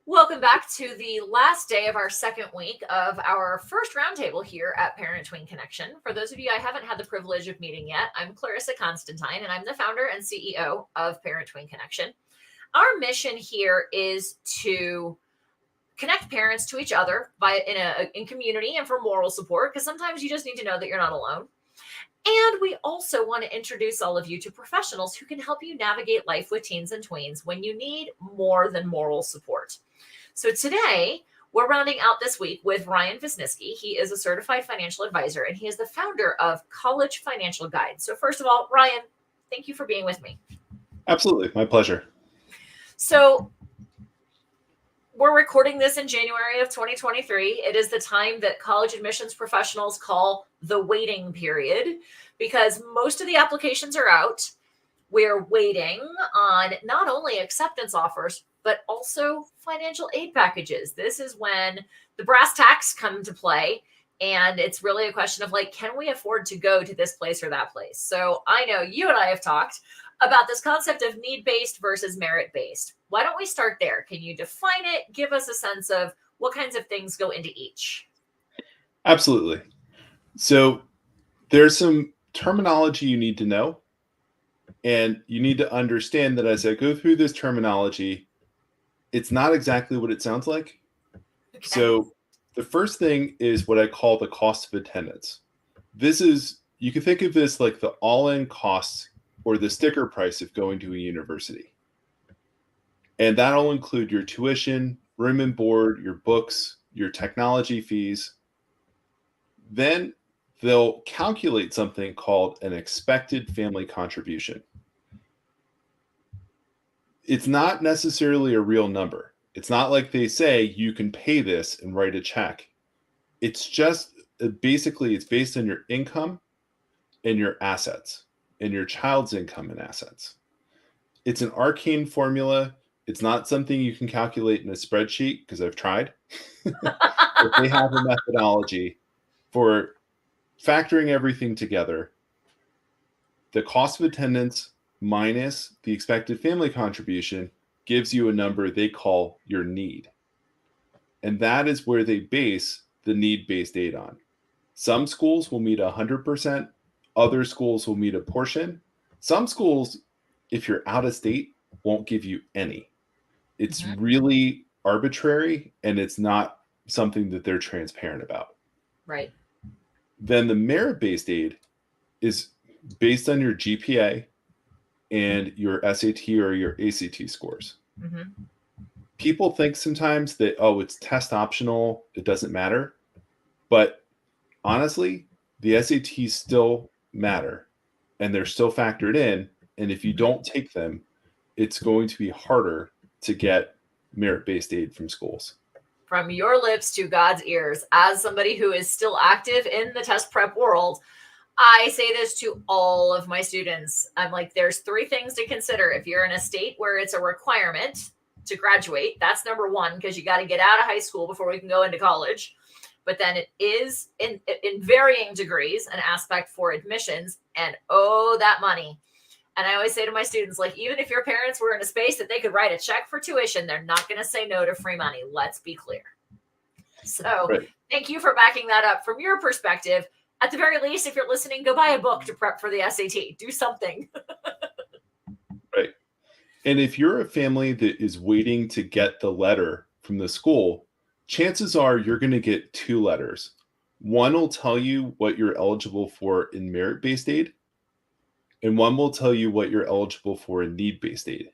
Welcome back to the last day of our second week of our first roundtable here at Parent Tween Connection. For those of you I haven't had the privilege of meeting yet, I'm Clarissa Constantine, and I'm the founder and CEO of Parent Tween Connection. Our mission here is to connect parents to each other in community and for moral support, because sometimes you just need to know that you're not alone. And we also want to introduce all of you to professionals who can help you navigate life with teens and tweens when you need more than moral support. So today, we're rounding out this week with Ryan Visniski. He is a certified financial advisor, and he is the founder of College Financial Guide. So first of all, Ryan, thank you for being with me. Absolutely. My pleasure. So we're recording this in January of 2023. It is the time that college admissions professionals call the waiting period because most of the applications are out. We're waiting on not only acceptance offers, but also financial aid packages. This is when the brass tacks come into play. And it's really a question of can we afford to go to this place or that place? So I know you and I have talked about this concept of need-based versus merit-based. Why don't we start there? Can you define it? Give us a sense of what kinds of things go into each. Absolutely. So there's some terminology you need to know. And you need to understand that as I go through this terminology, it's not exactly what it sounds like. Okay. So the first thing is what I call the cost of attendance. You can think of this like the all-in costs or the sticker price of going to a university. And that'll include your tuition, room and board, your books, your technology fees. Then they'll calculate something called an expected family contribution. It's not necessarily a real number. It's not like they say you can pay this and write a check. It's just basically it's based on your income and your assets and your child's income and assets. It's an arcane formula. It's not something you can calculate in a spreadsheet because I've tried. But they have a methodology for factoring everything together. The cost of attendance minus the expected family contribution gives you a number they call your need. And that is where they base the need-based aid on. Some schools will meet 100%. Other schools will meet a portion. Some schools, if you're out of state, won't give you any. It's really arbitrary, and it's not something that they're transparent about. Right. Then the merit-based aid is based on your GPA and your SAT or your ACT scores. People think sometimes that, it's test optional, it doesn't matter. But honestly, the SATs still matter, and they're still factored in. And if you don't take them, it's going to be harder to get merit-based aid from schools. From your lips to God's ears, as somebody who is still active in the test prep world, I say this to all of my students. I'm like, there's 3 things to consider. If you're in a state where it's a requirement to graduate, that's number 1, because you got to get out of high school before we can go into college. But then it is in varying degrees an aspect for admissions, and that money. And I always say to my students, even if your parents were in a space that they could write a check for tuition, they're not going to say no to free money. Let's be clear. So Thank you for backing that up from your perspective. At the very least, if you're listening, go buy a book to prep for the SAT. Do something. Right. And if you're a family that is waiting to get the letter from the school, chances are you're going to get 2 letters. One will tell you what you're eligible for in merit-based aid, and one will tell you what you're eligible for in need-based aid.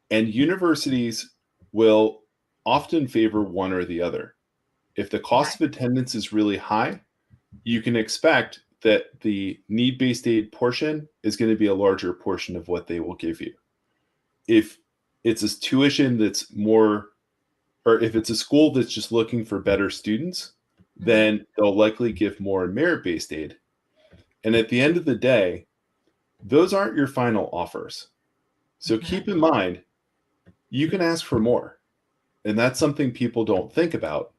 And universities will often favor one or the other. If the cost of attendance is really high, you can expect that the need-based aid portion is going to be a larger portion of what they will give you. If it's a tuition that's more, or if it's a school that's just looking for better students, then they'll likely give more in merit-based aid. And at the end of the day, those aren't your final offers. So keep in mind, you can ask for more. And that's something people don't think about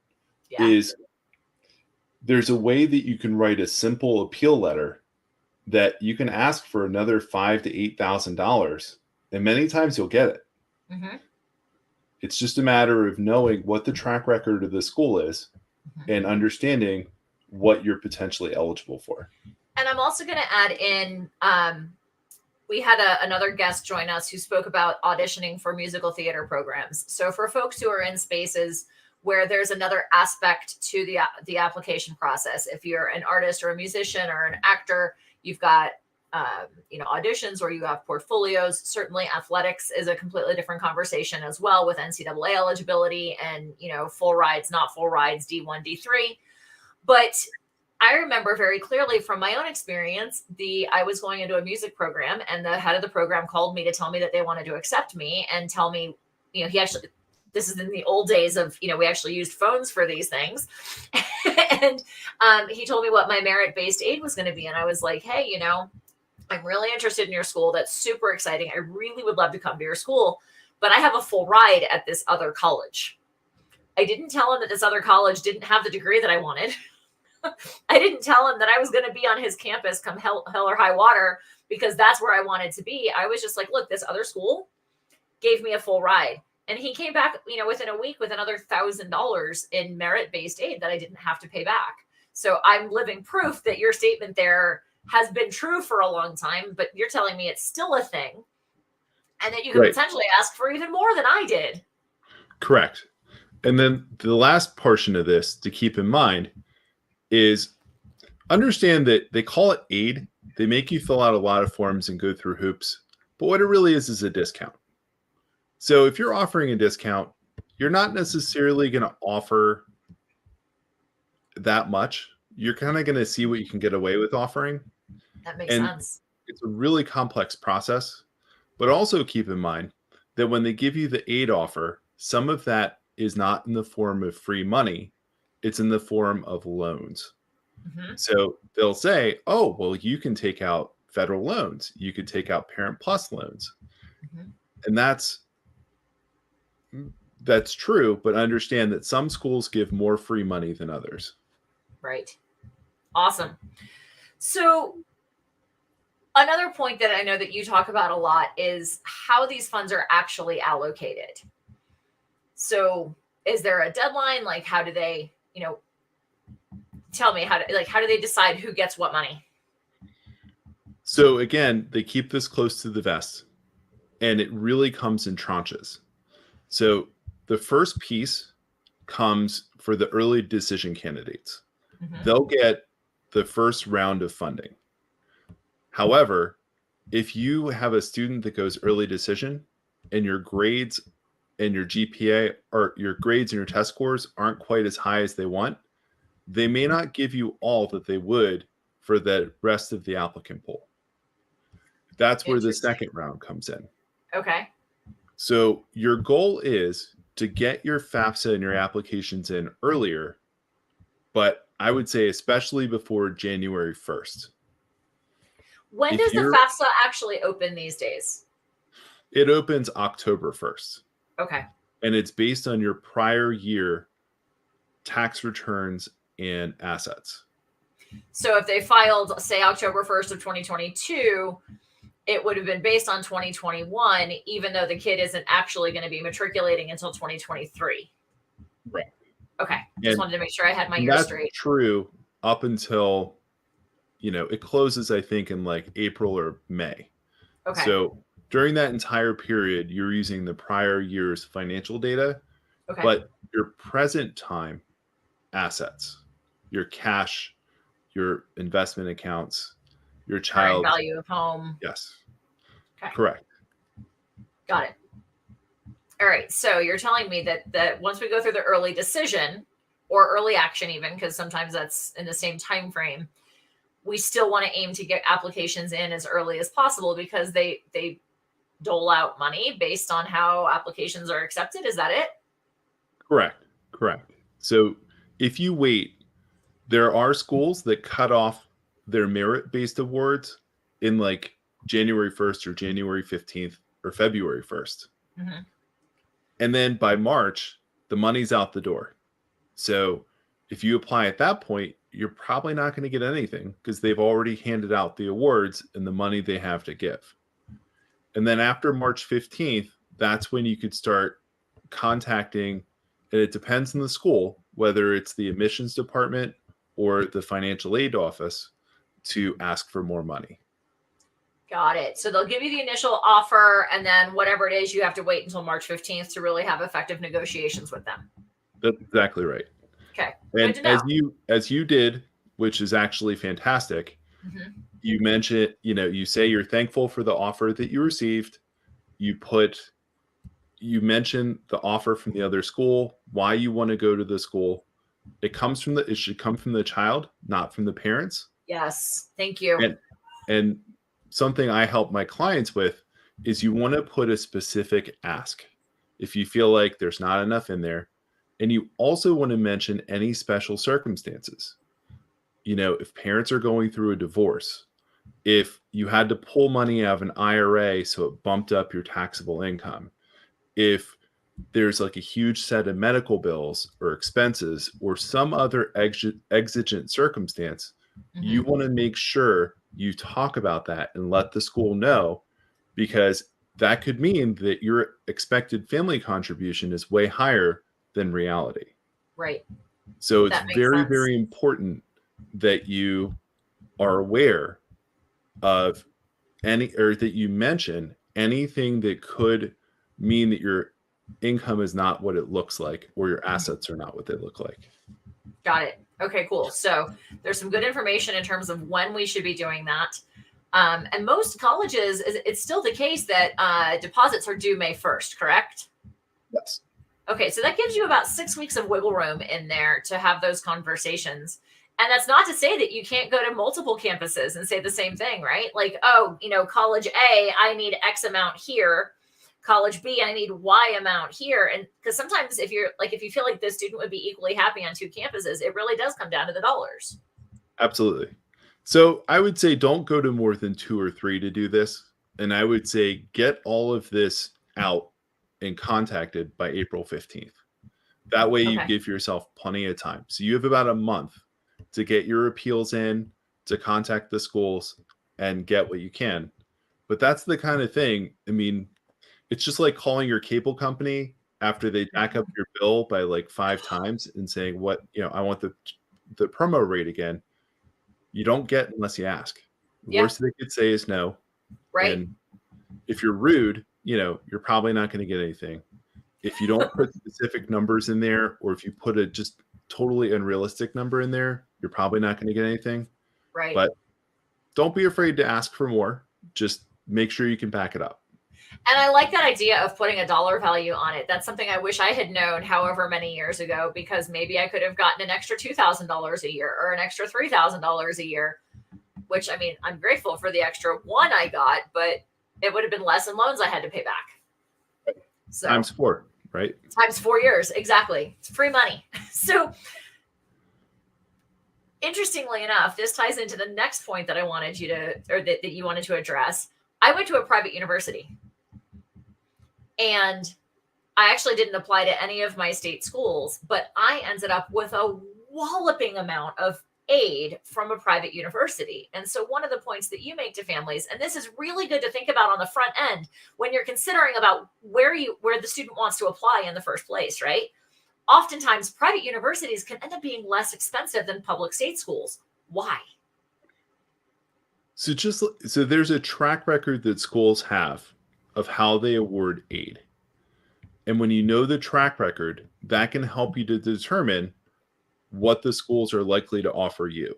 is there's a way that you can write a simple appeal letter that you can ask for another $5,000 to $8,000, and many times you'll get it. It's just a matter of knowing what the track record of the school is and understanding what you're potentially eligible for. And I'm also going to add in, we had another guest join us who spoke about auditioning for musical theater programs. So for folks who are in spaces where there's another aspect to the application process, if you're an artist or a musician or an actor, you've got auditions or you have portfolios. Certainly athletics is a completely different conversation as well, with NCAA eligibility and, full rides, not full rides, D1, D3. But I remember very clearly from my own experience, I was going into a music program and the head of the program called me to tell me that they wanted to accept me and tell me, this is in the old days of, we actually used phones for these things. And he told me what my merit-based aid was going to be. And I was like, hey, I'm really interested in your school. That's super exciting. I really would love to come to your school, but I have a full ride at this other college. I didn't tell him that this other college didn't have the degree that I wanted. I didn't tell him that I was going to be on his campus come hell or high water, because that's where I wanted to be. I was just like, look, this other school gave me a full ride. And he came back, within a week with another $1,000 in merit-based aid that I didn't have to pay back. So I'm living proof that your statement there has been true for a long time, but you're telling me it's still a thing and that you can potentially ask for even more than I did. Correct. And then the last portion of this to keep in mind is understand that they call it aid. They make you fill out a lot of forms and go through hoops, but what it really is a discount. So if you're offering a discount, you're not necessarily going to offer that much. You're kind of going to see what you can get away with offering. That makes sense. It's a really complex process, but also keep in mind that when they give you the aid offer, some of that is not in the form of free money. It's in the form of loans. Mm-hmm. So they'll say, oh, well, you can take out federal loans. You could take out Parent Plus loans. Mm-hmm. And that's true, but understand that some schools give more free money than others. Right. Awesome. So another point that I know that you talk about a lot is how these funds are actually allocated. So is there a deadline? Like, how do they, tell me how do they decide who gets what money? So again, they keep this close to the vest, and it really comes in tranches. So the first piece comes for the early decision candidates. Mm-hmm. They'll get the first round of funding. However, if you have a student that goes early decision and your grades and your GPA or your grades and your test scores aren't quite as high as they want, they may not give you all that they would for the rest of the applicant pool. That's where the second round comes in. Okay. So your goal is to get your FAFSA and your applications in earlier, but I would say especially before January 1st. When does the FAFSA actually open these days? It opens October 1st. Okay. And it's based on your prior year tax returns and assets. So if they filed, say, October 1st of 2022, it would have been based on 2021, even though the kid isn't actually going to be matriculating until 2023. Right. Okay. Just wanted to make sure I had my years straight. That's true up until, it closes, I think, in like April or May. Okay. So during that entire period, you're using the prior year's financial data, okay, but your present time assets, your cash, your investment accounts, your child value of home. Yes. Okay. Correct. Got it. All right. So you're telling me that once we go through the early decision or early action, even because sometimes that's in the same time frame, we still want to aim to get applications in as early as possible because they dole out money based on how applications are accepted. Is that it? Correct. So if you wait, there are schools that cut off their merit-based awards in like January 1st or January 15th or February 1st. Mm-hmm. And then by March, the money's out the door. So if you apply at that point, you're probably not going to get anything because they've already handed out the awards and the money they have to give. And then after March 15th, that's when you could start contacting, and it depends on the school, whether it's the admissions department or the financial aid office, to ask for more money. Got it. So they'll give you the initial offer, and then whatever it is, you have to wait until March 15th to really have effective negotiations with them. That's exactly right. Okay. And Good to know. as you did, which is actually fantastic, you mentioned, you say you're thankful for the offer that you received. You mention the offer from the other school, why you want to go to the school. It should come from the child, not from the parents. Yes. Thank you. And something I help my clients with is you want to put a specific ask if you feel like there's not enough in there. And you also want to mention any special circumstances. If parents are going through a divorce, if you had to pull money out of an IRA so it bumped up your taxable income, if there's like a huge set of medical bills or expenses or some other exigent circumstance, you want to make sure you talk about that and let the school know, because that could mean that your expected family contribution is way higher than reality. Right. So it's very, very important that you are aware of that you mention anything that could mean that your income is not what it looks like, or your assets are not what they look like. Got it. Okay, cool. So there's some good information in terms of when we should be doing that. And most colleges, it's still the case that deposits are due May 1st, correct? Yes. Okay, so that gives you about 6 weeks of wiggle room in there to have those conversations. And that's not to say that you can't go to multiple campuses and say the same thing, right? Like, oh, college A, I need X amount here. College B, I need Y amount here. And because sometimes if you feel like the student would be equally happy on two campuses, it really does come down to the dollars. Absolutely. So I would say don't go to more than 2 or 3 to do this. And I would say get all of this out and contacted by April 15th. That way you give yourself plenty of time. So you have about a month to get your appeals in, to contact the schools and get what you can. But that's the kind of thing, it's just like calling your cable company after they jack up your bill by like 5 times and saying, I want the promo rate again. You don't get unless you ask. The worst they could say is no. Right. And if you're rude, you're probably not going to get anything. If you don't put specific numbers in there, or if you put a just totally unrealistic number in there, you're probably not going to get anything. Right. But don't be afraid to ask for more. Just make sure you can back it up. And I like that idea of putting a dollar value on it. That's something I wish I had known however many years ago, because maybe I could have gotten an extra $2,000 a year or an extra $3,000 a year, which, I'm grateful for the extra one I got, but it would have been less in loans I had to pay back. So times 4, right? Times 4 years. Exactly. It's free money. So interestingly enough, this ties into the next point that I wanted you to, or that you wanted to address. I went to a private university. And I actually didn't apply to any of my state schools, but I ended up with a walloping amount of aid from a private university. And so one of the points that you make to families, and this is really good to think about on the front end when you're considering about where the student wants to apply in the first place, right? Oftentimes private universities can end up being less expensive than public state schools. Why? So there's a track record that schools have of how they award aid. And when you know the track record, that can help you to determine what the schools are likely to offer you.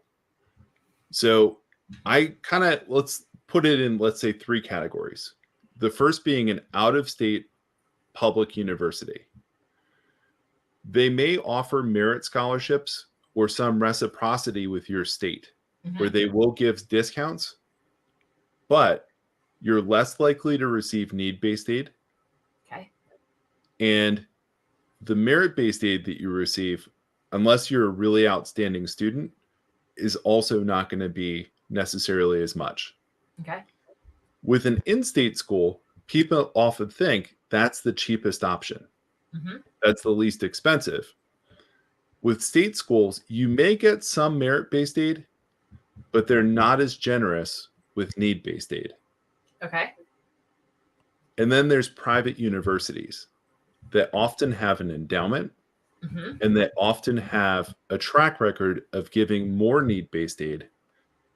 So let's put it in, let's say, 3 categories. The first being an out-of-state public university. They may offer merit scholarships or some reciprocity with your state, where they will give discounts, but you're less likely to receive need-based aid. Okay. And the merit-based aid that you receive, unless you're a really outstanding student, is also not going to be necessarily as much. Okay. With an in-state school, people often think that's the cheapest option. That's the least expensive. With state schools, you may get some merit-based aid, but they're not as generous with need-based aid. Okay. And then there's private universities. that often have an endowment Mhm. and that often have a track record of giving more need-based aid,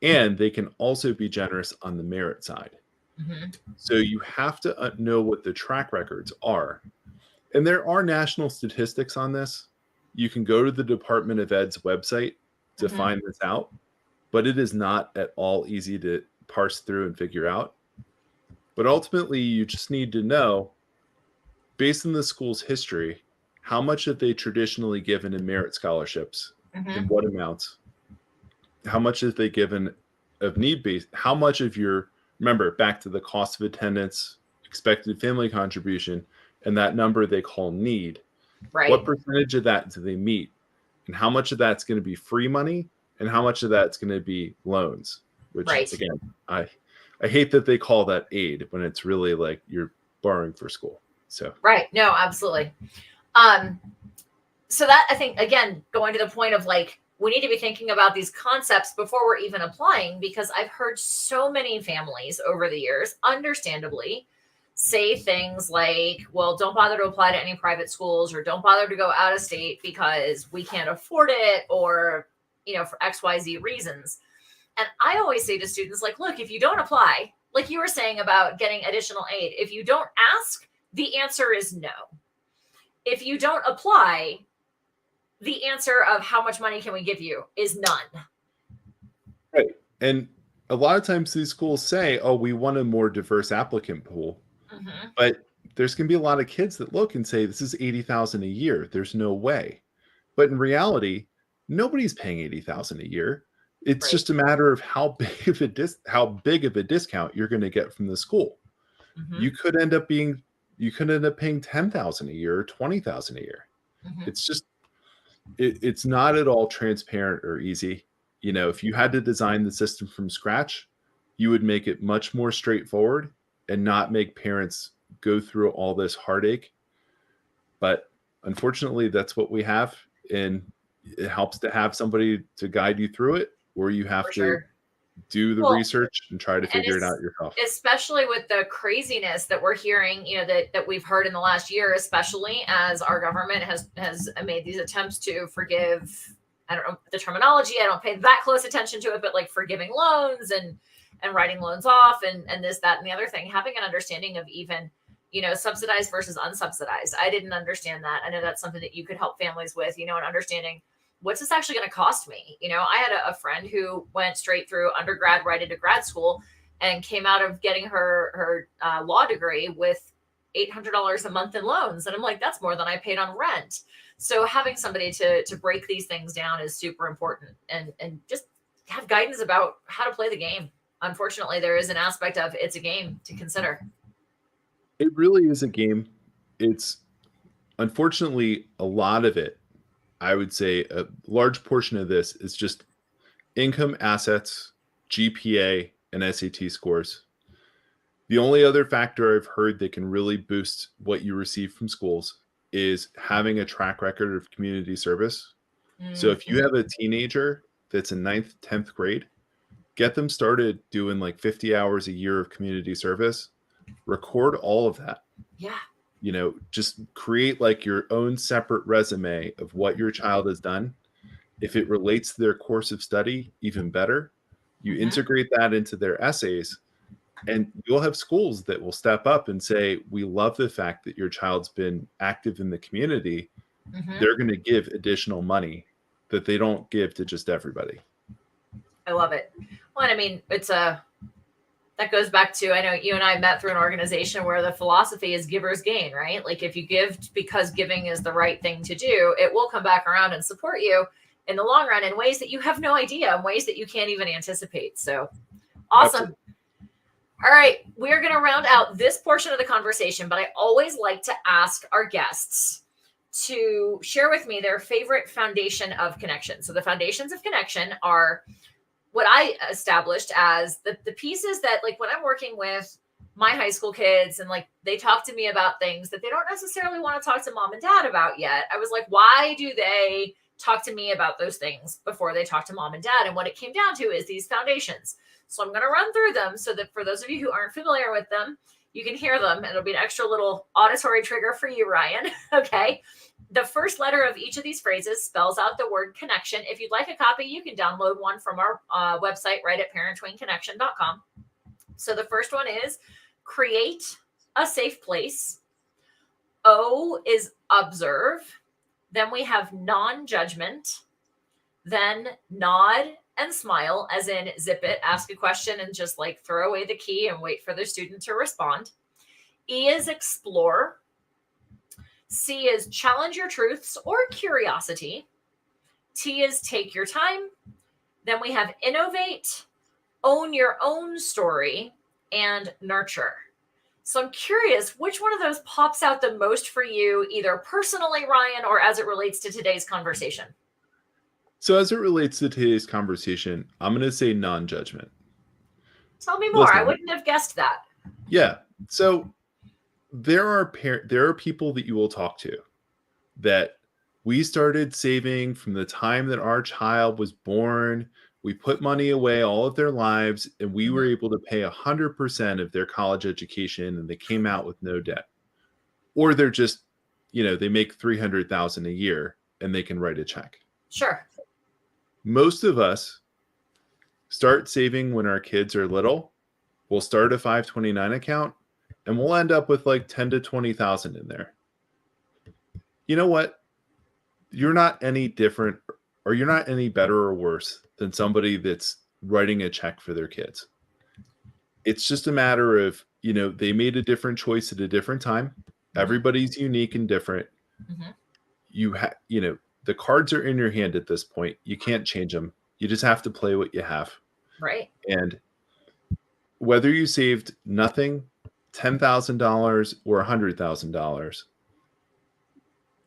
and they can also be generous on the merit side. Mhm. So you have to know what the track records are. And there are national statistics on this. You can go to the Department of Ed's website to Mhm. find this out, but it is not at all easy to parse through and figure out. But ultimately, you just need to know, based on the school's history, how much have they traditionally given in merit scholarships, in Mhm. what amounts, how much have they given of need based, how much of your, remember, back to the cost of attendance, expected family contribution, and that number they call need. What Right. percentage of that do they meet? And how much of that's going to be free money? And how much of that's going to be loans? Which, Right. again, I hate that they call that aid when it's really like you're borrowing for school. So, Right. No, absolutely. Um, so that, I think, again, going to the point of like, we need to be thinking about these concepts before we're even applying, because I've heard so many families over the years, understandably, say things like, well, don't bother to apply to any private schools, or don't bother to go out of state because we can't afford it, or, for XYZ reasons. And I always say to students, like, look, if you don't apply, like you were saying about getting additional aid, if you don't ask, the answer is no. If you don't apply, the answer of how much money can we give you is none. right. And a lot of times these schools say, oh, we want a more diverse applicant pool. Mm-hmm. But there's going to be a lot of kids that look and say, this is 80,000 a year. There's no way. But in reality, nobody's paying 80,000 a year. It's Right. just a matter of how big of a discount you're going to get from the school. Mm-hmm. You could end up being you could end up paying 10,000 a year or 20,000 a year. Mm-hmm. It's just it's not at all transparent or easy. If you had to design the system from scratch, you would make it much more straightforward and not make parents go through all this heartache. But unfortunately, that's what we have. And it helps to have somebody to guide you through it, or you have For to sure. do the Well, research and try to and figure it it's out yourself. especially with the craziness that we're hearing, that we've heard in the last year, especially as our government has made these attempts to forgive. I don't know the terminology. I don't pay that close attention to it, but like forgiving loans and writing loans off and this, that, and the other thing. Having an understanding of even subsidized versus unsubsidized. I didn't understand that. I know that's something that you could help families with. And understanding what's this actually going to cost me. I had a friend who went straight through undergrad right into grad school and came out of getting her law degree with $800 a month in loans. And I'm like, that's more than I paid on rent. So having somebody to break these things down is super important, and just have guidance about how to play the game. Unfortunately, there is an aspect of it's a game to consider. It really is a game. It's unfortunately a lot of it. I would say a large portion of this is just income, assets, GPA, and SAT scores. The only other factor I've heard that can really boost what you receive from schools is having a track record of community service. So if you Mm-hmm. have a teenager that's in ninth, 10th grade, get them started doing like 50 hours a year of community service, record all of that. Yeah. Just create like your own separate resume of what your child has done. If it relates to their course of study, even better. You Mm-hmm. integrate that into their essays, and you'll have schools that will step up and say, we love the fact that your child's been active in the community. Mm-hmm. They're going to give additional money that they don't give to just everybody. I love it. Well, and I mean, that goes back to, I know you and I met through an organization where the philosophy is givers gain, right? Like if you give because giving is the right thing to do, it will come back around and support you in the long run in ways that you have no idea, in ways that you can't even anticipate. So awesome. Absolutely. All right, we're going to round out this portion of the conversation, but I always like to ask our guests to share with me their favorite foundation of connection. So the foundations of connection are what I established as the pieces that, like, when I'm working with my high school kids and like they talk to me about things that they don't necessarily want to talk to mom and dad about yet, I was like, why do they talk to me about those things before they talk to mom and dad? And what it came down to is these foundations. So I'm going to run through them so that for those of you who aren't familiar with them, You can hear them. It'll be an extra little auditory trigger for you, Ryan. Okay. The first letter of each of these phrases spells out the word connection. If you'd like a copy, you can download one from our website right at parentwingconnection.com. So the first one is create a safe place. O is observe. Then we have non-judgment. Then nod and smile, as in zip it, ask a question, and just like throw away the key and wait for the student to respond. E is explore. C is challenge your truths or curiosity. T is take your time. Then we have innovate, own your own story, and nurture. So I'm curious, which one of those pops out the most for you, either personally, Ryan, or as it relates to today's conversation? So as it relates to today's conversation, I'm going to say non-judgment. Tell me more. Listen, I wouldn't have guessed that. Yeah. So there are people that you will talk to that we started saving from the time that our child was born. We put money away all of their lives, and we were able to pay 100% of their college education, and they came out with no debt. Or they're just, they make $300,000 a year and they can write a check. Sure. Most of us start saving when our kids are little. We'll start a 529 account and we'll end up with like 10 to 20,000 in there. You know what? You're not any different, or you're not any better or worse than somebody that's writing a check for their kids. It's just a matter of, they made a different choice at a different time. Everybody's unique and different. You have, the cards are in your hand at this point. You can't change them. You just have to play what you have. Right. And whether you saved nothing, $10,000 or $100,000,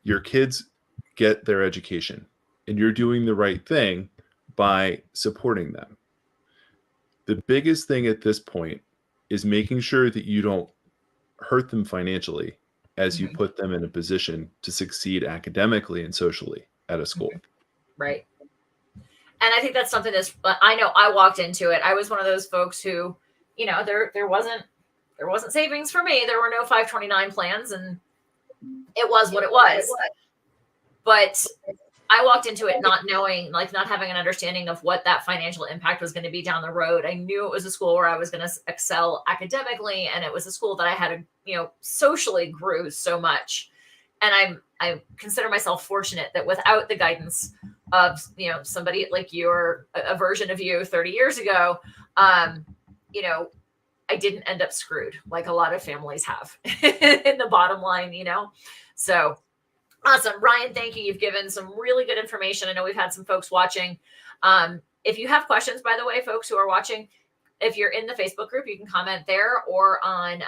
your kids get their education, and you're doing the right thing by supporting them. The biggest thing at this point is making sure that you don't hurt them financially as you put them in a position to succeed academically and socially at a school. Right. And I think that's something I know I walked into it. I was one of those folks who, there wasn't savings for me. There were no 529 plans, and it was what it was. But I walked into it not knowing, not having an understanding of what that financial impact was going to be down the road. I knew it was a school where I was going to excel academically, and it was a school that I had, socially grew so much. And I consider myself fortunate that without the guidance of, somebody like you or a version of you 30 years ago, I didn't end up screwed like a lot of families have in the bottom line, So awesome. Ryan, thank you. You've given some really good information. I know we've had some folks watching. If you have questions, by the way, folks who are watching, if you're in the Facebook group, you can comment there, or on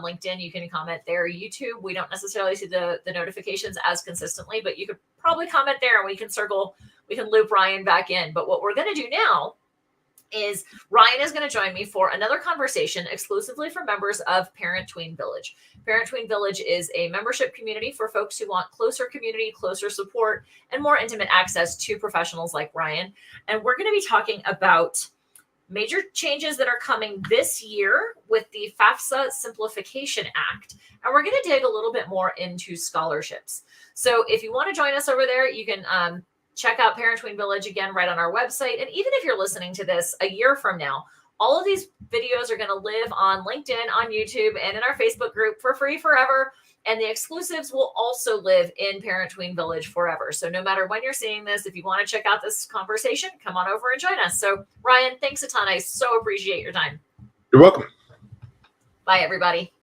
LinkedIn, you can comment there. YouTube, we don't necessarily see the notifications as consistently, but you could probably comment there, and we can loop Ryan back in. But what we're going to do now is Ryan is going to join me for another conversation exclusively for members of Parent Tween Village. Parent Tween Village is a membership community for folks who want closer community, closer support, and more intimate access to professionals like Ryan. And we're going to be talking about major changes that are coming this year with the FAFSA Simplification Act. And we're going to dig a little bit more into scholarships. So if you want to join us over there, you can check out Parent Tween Village again right on our website. And even if you're listening to this a year from now, all of these videos are going to live on LinkedIn, on YouTube, and in our Facebook group for free forever. And the exclusives will also live in Parent Tween Village forever. So no matter when you're seeing this, if you want to check out this conversation, come on over and join us. So Ryan, thanks a ton. I so appreciate your time. You're welcome. Bye, everybody.